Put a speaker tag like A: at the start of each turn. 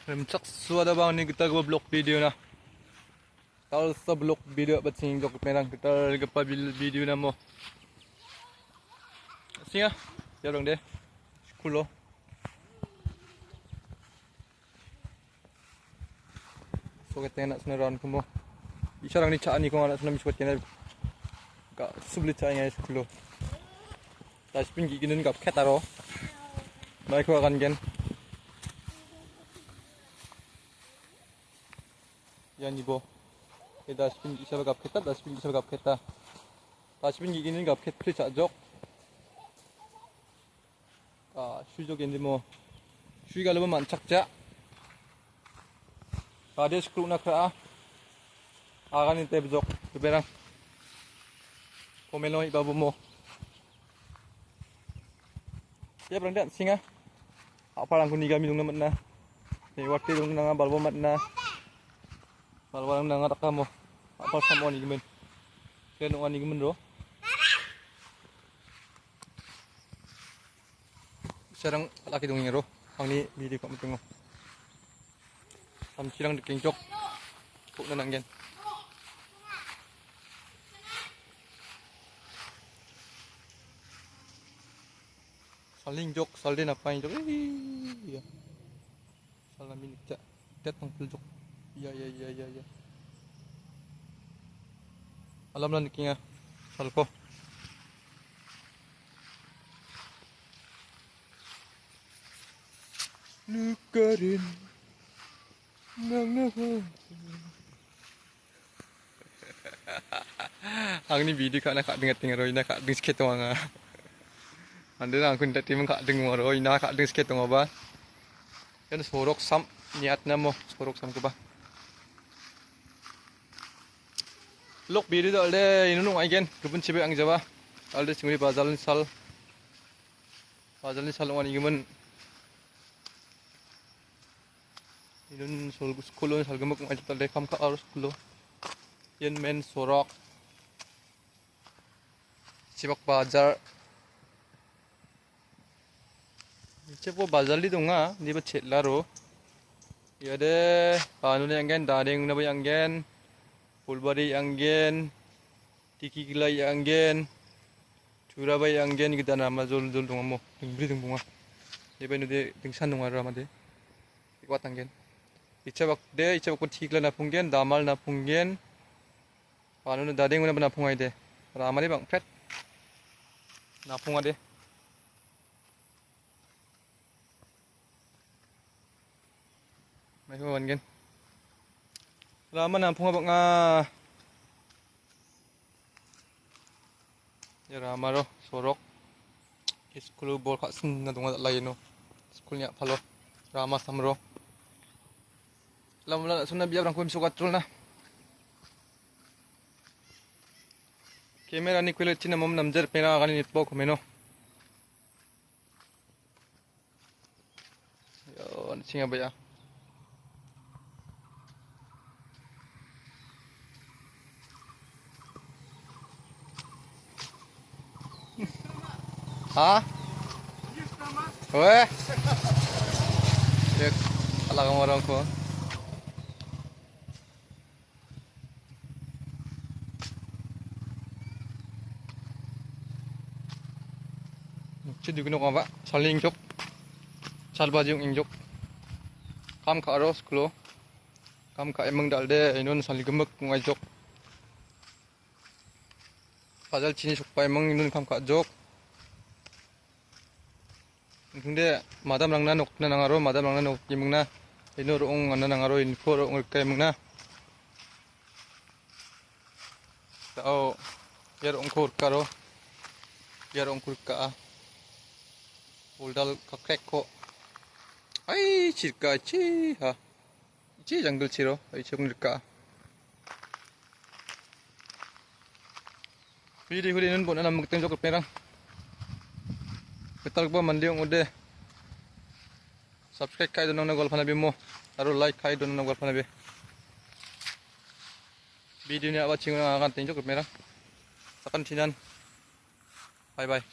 A: Remcak suada bang ni kita gua blog video na. Kalau sa blog video bat sing jok merang kita gapa video na mo. Singa, ya dong deh. Kulo. So kita nak senaran kumo. Isarang ni cak ni ko anak senam misbat kena. Ka sublit cak ngai kulo. Tas pingi ginin gap ketaro. Mai ko akan gen. Yan ibo. Dustbin isa bagap kita, dustbin isa bagap kita. Dustbin gigi는 gap ket 플리 자적. 수족인데 뭐 수위가 너무 많착자. Ada skru nak kera. Akan inte bejok keberang. Komelo ibabu mo. Ya berang dan singa. Apa lang kuniga minung naman na. Ni waktu dong nang balbo mat na. Balbo nang ngatak mo. Apa sama ni gemen. Keno ani gemen ro. Sarang laki dong ngero. Ang ni bili ko mtungo. Samchirang dikengcok. Kuk na nanggen. Saling jok, salin apa yang jok. Iya. Salamin cak. Tet pangpil jok. Iya. Alam lan kinga. Salko. Nukarin. Ang ni video kak nak dengar tinggal roy nak kak deng sikit tuang ah. Anda nak aku tak timun kak deng roy nak kak deng sikit tuang apa? Kan sorok sam niat namo sorok sam kuba. Lok video dah le inunung aigen kebun cibe ang jawa. Alde cinguri bazalin sal wani gemen. Inun sol sekolah sal gemuk ngajak talde kam ka arus sekolah. Yen men sorok. Cibak bazar. Cepo bazar li donga di bacet laro. Ya de panu ni anggen dadeng na bay anggen. Pulbari anggen. Tiki gilai anggen. Cura bay anggen kita nama zol donga mo. Beri bunga. Di bay nu de dingsan donga ramade. Ikwat anggen. Icabak pun tikla na punggen, damal na punggen. Panu na dadeng na napungai de. Ramade bang pet. Napunga de. Mai ko anggen. Rama napunga bang ya rama ro sorok. Iskulu bol kak sen na donga lain no. Sekolahnya palo. Rama samro. Lam sunna biar orang kuim suka trol na. Kamera ni kuilet cina mom namjar pera kali ni pok meno. Yo singa baya. Ha? Weh. Dek ala kamu orang ko. Cid dugno ko ba? Saling jok. Salba yung injok. Kam ka aros klo. Kam ka emang dalde inon saling gemek ngajok. Padahal cini sukpa emang inon kam ka jok. 근데 마담 랑나 녹나 나가로 마담 랑나 녹 이먹나 이노롱 안나 나가로 인코로 올까 먹나 어 야롱 코르까로 야롱 코르까 올달 카크레코 아이 질까 치하 치 장글 치로 아이 정글까 비리 후리는 보는 안 먹던 저거 빼랑 Betal ba mandiong ude. Subscribe kai dono na golfa nabi mo. Aro like kai dono na golfa nabi. Video ni awa chingo na akan tinjok merah. Sakan sinan. Bye bye.